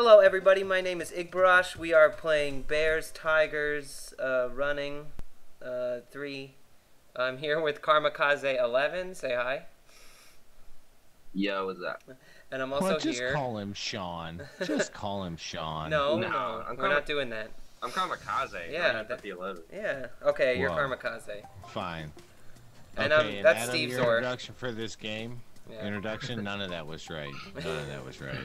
Hello everybody, my name is Igbarash. We are playing Bears, Tigers, running, 3. I'm here with Karmakaze11. Say hi. Yo, what's up? And I'm also just here. Just call him Sean. Just call him Sean. No, we're not doing that. I'm Karmakaze. Yeah, the 11. Yeah. Okay, you're Whoa. Karmakaze. Fine. And okay, that's Adam, Stevezor. your introduction for this game. Yeah. Introduction. None of that was right. None of that was right.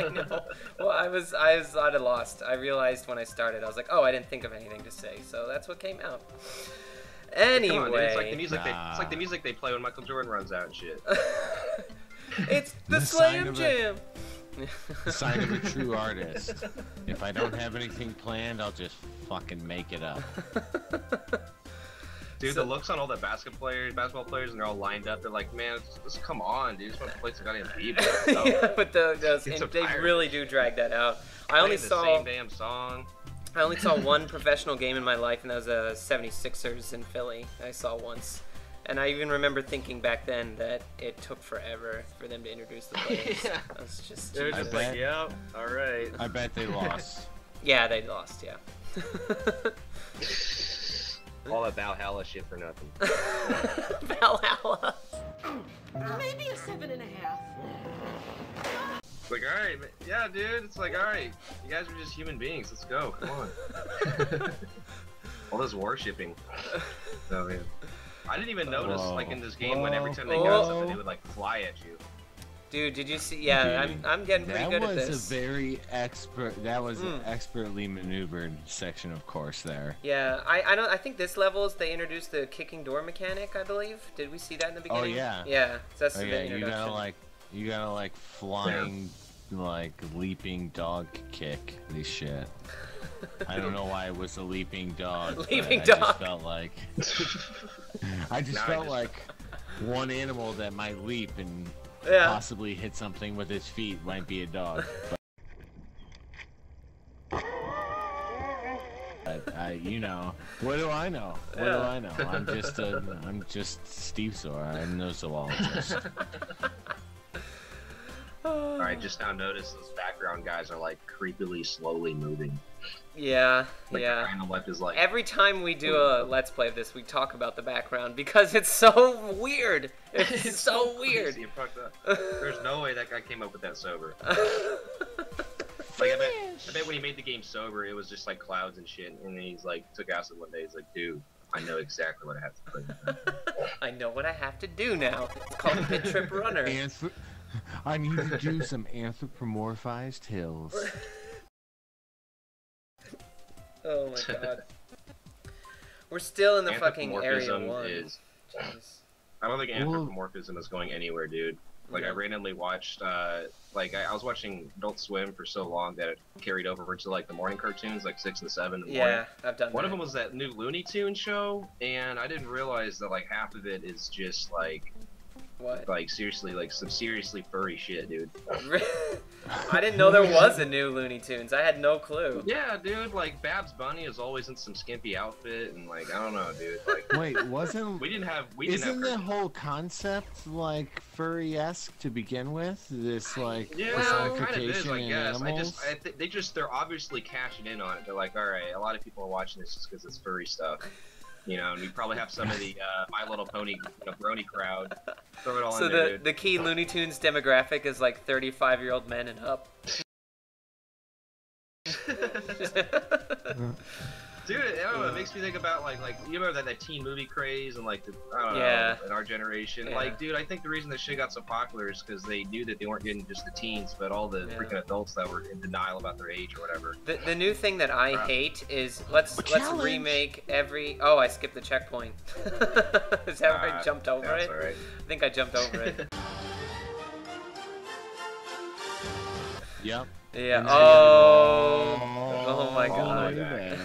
I know. Well, I was sort of lost. I realized when I started, I was like, oh, I didn't think of anything to say, so that's what came out. Anyway, Come on, dude. It's like the music. It's like the music they play when Michael Jordan runs out and shit. It's the Slam Jam. The sign of a true artist. If I don't have anything planned, I'll just fucking make it up. Dude, the looks on all the basketball players, and they're all lined up. They're like, man, just come on, dude. Just want to play some goddamn beat. Yeah, but they really do drag that out. I only saw the same damn song. I only saw one professional game in my life, and that was the 76ers in Philly. I saw once. And I even remember thinking back then that it took forever for them to introduce the players. Yeah. I was just, they're just like, yeah, all right. I bet they lost. Yeah, they lost, yeah. All that Valhalla shit for nothing. Valhalla. Maybe a 7.5. It's like, all right, yeah, dude. It's like, all right, you guys are just human beings. Let's go. Come on. All this worshipping. Oh man. I didn't even notice, like in this game, when every time they got something, they would like fly at you. Dude, did you see? Yeah, I'm getting pretty good at this. That was a very expert. That was an expertly maneuvered section of course there. Yeah, I think this levels they introduced the kicking door mechanic. I believe. Did we see that in the beginning? Oh yeah. Yeah, that's the yeah, introduction. you gotta like flying, like leaping dog kick this shit. I don't know why it was a leaping dog. Leaping dog. I just felt like I just felt like one animal that might leap and possibly hit something with its feet might be a dog. But you know, what do I know? What do I know? I'm just Stevezor. I'm no zoologist. Alright, just now notice those background guys are like creepily slowly moving. Yeah, like yeah. The guy on the left is like... Every time we do a Let's Play of this, we talk about the background because it's so weird. It's so weird. There's no way that guy came up with that sober. Like, I bet when he made the game sober, it was just like clouds and shit, and then he's like, took acid one day, he's like, dude, I know exactly what I have to play. I know what I have to do now. It's called Pit Trip Runner. I need to do some anthropomorphized hills. Oh my god. We're still in the fucking Area 1. Is, I don't think anthropomorphism is going anywhere, dude. Like, I randomly watched, like, I was watching Adult Swim for so long that it carried over to, like, the morning cartoons, like 6 and 7 in the morning. Yeah, I've done that. One of them was that new Looney Tunes show, and I didn't realize that, like, half of it is just, like... What? Like, seriously, like, some seriously furry shit, dude. I didn't know there was a new Looney Tunes. I had no clue. Yeah, dude, like, Babs Bunny is always in some skimpy outfit, and, like, I don't know, dude. Like, wait, wasn't... Isn't the whole concept, like, furry-esque to begin with? This, like, personification in animals? They're obviously cashing in on it. They're like, alright, a lot of people are watching this just because it's furry stuff. You know, and we probably have some of the My Little Pony brony crowd. Throw it all in there, dude. The key Looney Tunes demographic is like 35-year-old men and up. Dude, I don't know, it makes me think about like you remember that teen movie craze and like I don't know, in our generation. Yeah. Like, dude, I think the reason this shit got so popular is because they knew that they weren't getting just the teens, but all the freaking adults that were in denial about their age or whatever. The new thing that I hate is let's remake every. Oh, I skipped the checkpoint. Is that where I jumped over it? Right. I think I jumped over it. Yep. Yeah. Oh my god.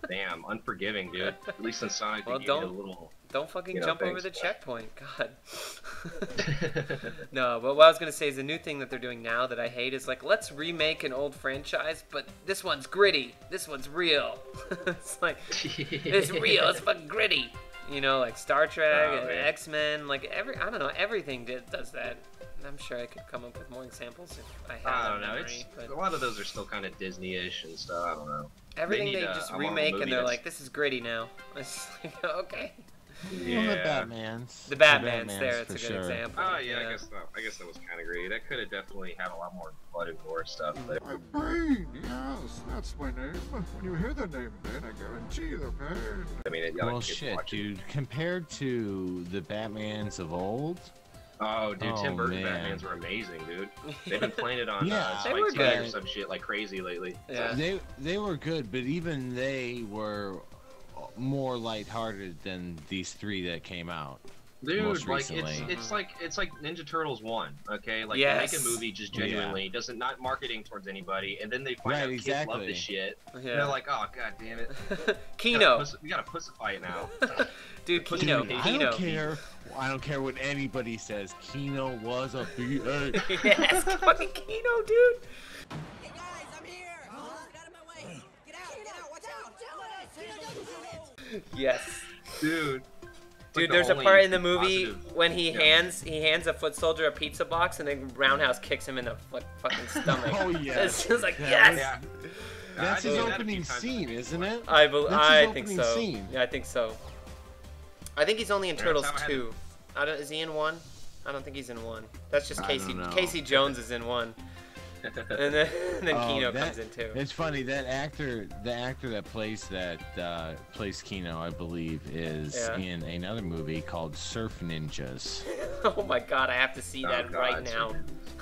Damn, unforgiving, dude. At least in Sonic, well, they gave you a little... Don't fucking jump over the checkpoint, God. No, but what I was gonna say is the new thing that they're doing now that I hate is like, let's remake an old franchise, but this one's gritty. This one's real. It's like, it's real. It's fucking gritty. You know, like Star Trek and X-Men, like I don't know, everything does that. I'm sure I could come up with more examples if I had. I don't know. Memory, but... A lot of those are still kind of Disney-ish and stuff. I don't know. Everything they just remake and they're like, this is gritty now. It's like, okay. Yeah. Well, the Batman's there. It's a good example. Oh yeah, I guess that was kind of great. That could have definitely had a lot more blood and gore stuff. But... My brain, yes, that's my name. When you hear the name, then I guarantee the pain. I mean, well, shit, dude. Compared to the Batmans of old. Oh, dude, Tim Burton Batmans were amazing, dude. They've been playing it on Spike TV or some shit like crazy lately. Yeah. They were good, but even they were more lighthearted than these 3 that came out. Dude, like it's like Ninja Turtles 1, okay? Like they make a movie just genuinely, doesn't not marketing towards anybody, and then they find out kids love this shit. Yeah. And they're like, oh god damn it. Kino. We gotta pussify it now. Dude, Kino. I don't care what anybody says. Kino was a BA. Yes, fucking Kino, dude. Hey guys, I'm here. Get out of my way. Get out, watch out. Yes. Dude. Dude, there's a part in the movie when he hands a foot soldier a pizza box and then Roundhouse kicks him in the fucking stomach. Oh yeah. It's just like yes. Yeah. That's his opening scene, isn't it? I think so. Yeah, I think so. I think he's only in Turtles 2. Is he in 1? I don't think he's in 1. That's just Casey. Casey Jones is in 1. And then Kino comes in too. It's funny, the actor that plays plays Kino, I believe, is in another movie called Surf Ninjas. Oh my god, I have to see that right now.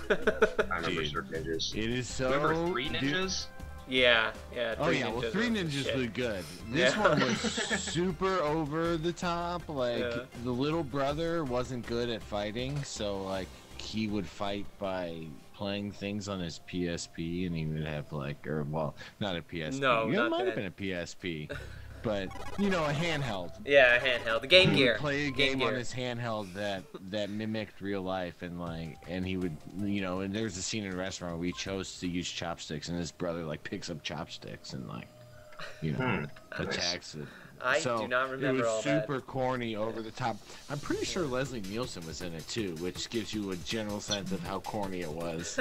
I remember Surf Ninjas. It is so. Remember 3 Ninjas? Yeah. Oh yeah, well 3 Ninjas was good. This one was super over the top. Like the little brother wasn't good at fighting, so like he would fight by playing things on his PSP, and he would have not a PSP. No, it might have been a PSP, but you know, a handheld. Yeah, a handheld. The Game Gear. He would play a game on his handheld that mimicked real life, and he would, you know, and there's a scene in a restaurant where he chose to use chopsticks, and his brother like picks up chopsticks and like, you know, attacks it. I do not remember all that. It was super corny, over the top. I'm pretty sure Leslie Nielsen was in it too, which gives you a general sense of how corny it was.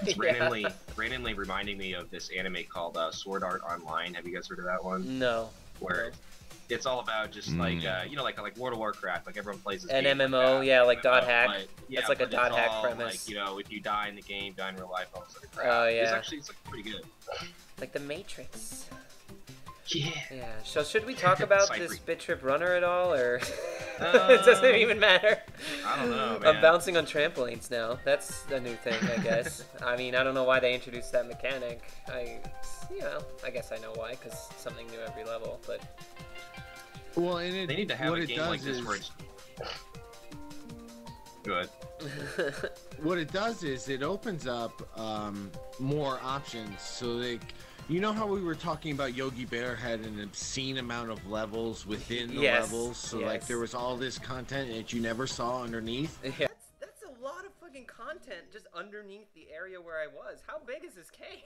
It's randomly reminding me of this anime called Sword Art Online. Have you guys heard of that one? No. Where it's all about just like you know, like World of Warcraft, like everyone plays this an game MMO, like yeah, like dot hack. But, it's like a dot hack premise. Like, you know, if you die in the game, die in real life, all this other crap. Oh yeah. It's like pretty good. Like the Matrix. Yeah. Yeah. So should we talk about this Bit Trip Runner at all, or it doesn't even matter? I don't know, man. I'm bouncing on trampolines now. That's a new thing, I guess. I mean, I don't know why they introduced that mechanic. I guess I know why, because something new every level. But well, and they need to have a game like this where it's good. What it does is it opens up more options, so they. You know how we were talking about Yogi Bear had an obscene amount of levels within the levels, so like there was all this content that you never saw underneath? Yeah. That's a lot of fucking content just underneath the area where I was. How big is this cave?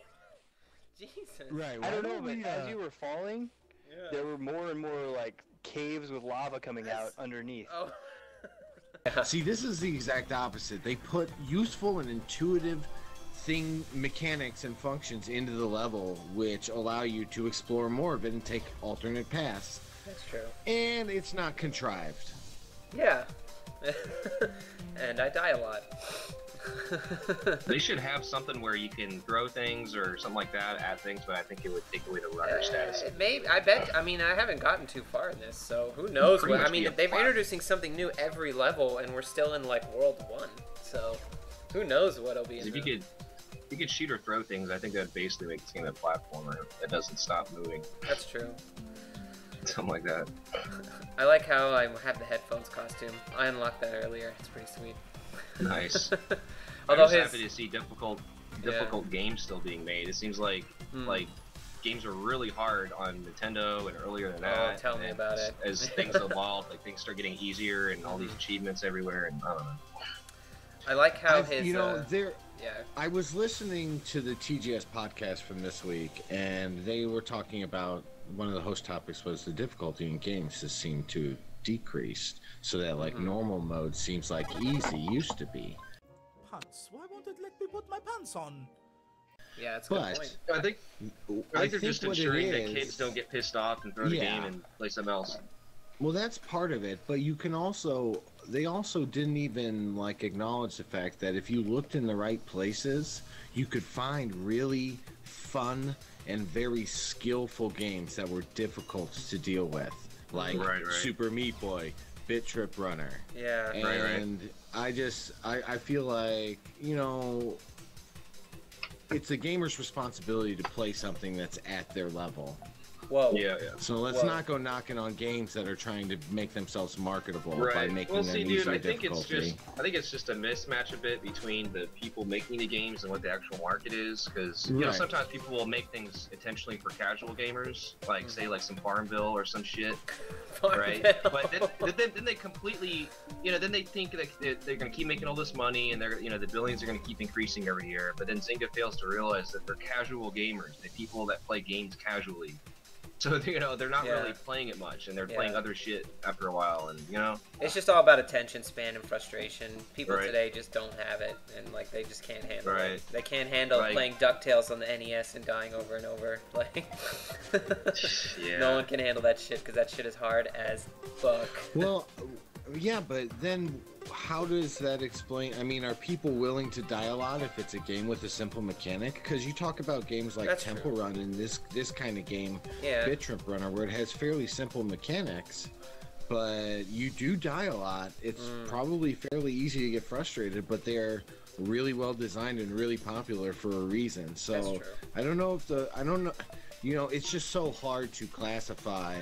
Jesus. Right. I don't know, but as you were falling, there were more and more like caves with lava coming out underneath. Oh. See, this is the exact opposite. They put useful and intuitive mechanics and functions into the level, which allow you to explore more of it and take alternate paths. That's true. And it's not contrived. Yeah. And I die a lot. They should have something where you can throw things or something like that, add things, but I think it would take away the runner status. Maybe. I bet. I mean, I haven't gotten too far in this, so who knows what. I mean, they're introducing something new every level, and we're still in like World 1, so who knows what'll be in there. If you could shoot or throw things, I think that would basically make this game a platformer that doesn't stop moving. That's true. Something like that. I like how I have the headphones costume. I unlocked that earlier. It's pretty sweet. Nice. Although I'm just happy to see difficult games still being made. It seems like games are really hard on Nintendo and earlier than that. Oh, tell me about it. As things evolve, like things start getting easier and all these achievements everywhere, and I don't know. I like how I was listening to the TGS podcast from this week, and they were talking about, one of the host topics was the difficulty in games has seemed to decrease, so that like normal mode seems like easy used to be. pants. Why won't it let me put my pants on? Yeah, that's a good point. I think they're just ensuring that kids don't get pissed off and throw the game and play something else. Well, that's part of it, but you can also, they also didn't even like acknowledge the fact that if you looked in the right places, you could find really fun and very skillful games that were difficult to deal with, like Super Meat Boy, Bit Trip Runner. Yeah. And I feel like, you know, it's a gamer's responsibility to play something that's at their level. Whoa. Yeah. So let's not go knocking on games that are trying to make themselves marketable by making them easier difficulty. I think it's just a mismatch a bit between the people making the games and what the actual market is, because you know sometimes people will make things intentionally for casual gamers, like say like some Farmville or some shit, right? But then they completely, you know, then they think that they're gonna keep making all this money and they're, you know, the billions are gonna keep increasing every year. But then Zynga fails to realize that they're casual gamers, the people that play games casually. So, you know, they're not really playing it much, and they're playing other shit after a while, and, you know? It's just all about attention span and frustration. People today just don't have it, and, like, they just can't handle it. They can't handle playing DuckTales on the NES and dying over and over. Like, no one can handle that shit, because that shit is hard as fuck. Well, yeah, but then how does that explain? I mean, are people willing to die a lot if it's a game with a simple mechanic? Because you talk about games like Temple Run and this kind of game, Bit Trip Runner, where it has fairly simple mechanics, but you do die a lot. It's probably fairly easy to get frustrated, but they're really well designed and really popular for a reason. So I don't know if you know, it's just so hard to classify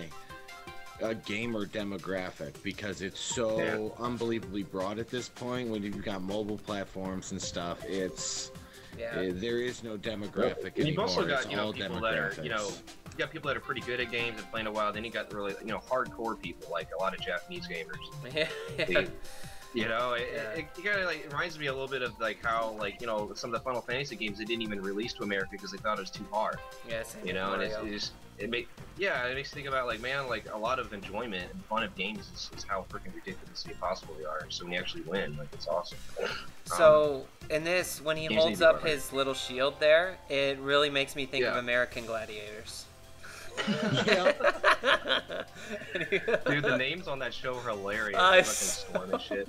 a gamer demographic because it's so unbelievably broad at this point. When you've got mobile platforms and stuff, it's there is no demographic anymore. You've also got, it's you know, people that are, you know, you got people that are pretty good at games and playing a while. Then you got really, you know, hardcore people, like a lot of Japanese gamers. You know, it kind of like reminds me a little bit of like how, like, you know, some of the Final Fantasy games they didn't even release to America because they thought it was too hard. You know, and it makes you think about, like, man, like a lot of enjoyment and fun of games is how freaking ridiculously impossible they are. So when you actually win, like, it's awesome. So in this, when he holds up his little shield there, it really makes me think of American Gladiators. Dude, the names on that show are hilarious. Fucking Storm and shit.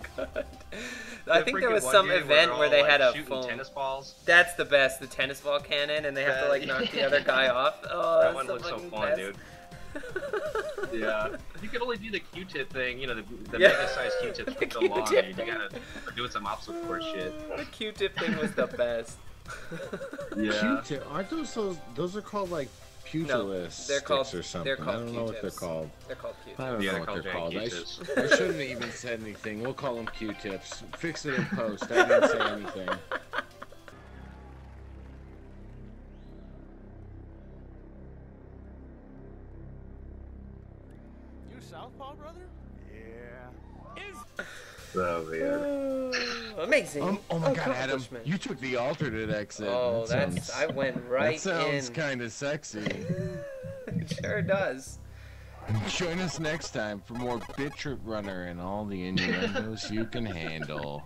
I think there was some event where they had a shooting tennis balls. That's the best, the tennis ball cannon, and they have to like knock the other guy off. Oh, that one looks so fun, dude. Yeah, you can only do the Q-tip thing, you know, the mega-sized Q-tips for so long, dude. You gotta doing some obstacle course shit. The Q-tip thing was the best. Q-tip, aren't those are called like pugilist sticks or something? They're called I don't know what they're called. They're called Q-tips. I don't know what they're called. I shouldn't have even said anything. We'll call them Q-tips. Fix it in post. I didn't say anything. You Southpaw, brother? Yeah. Oh, man. Amazing. Oh my God, Adam! You took the alternate exit. Oh, I went right in. That sounds kind of sexy. It sure does. Join us next time for more Bit Trip Runner and all the innuendos you can handle.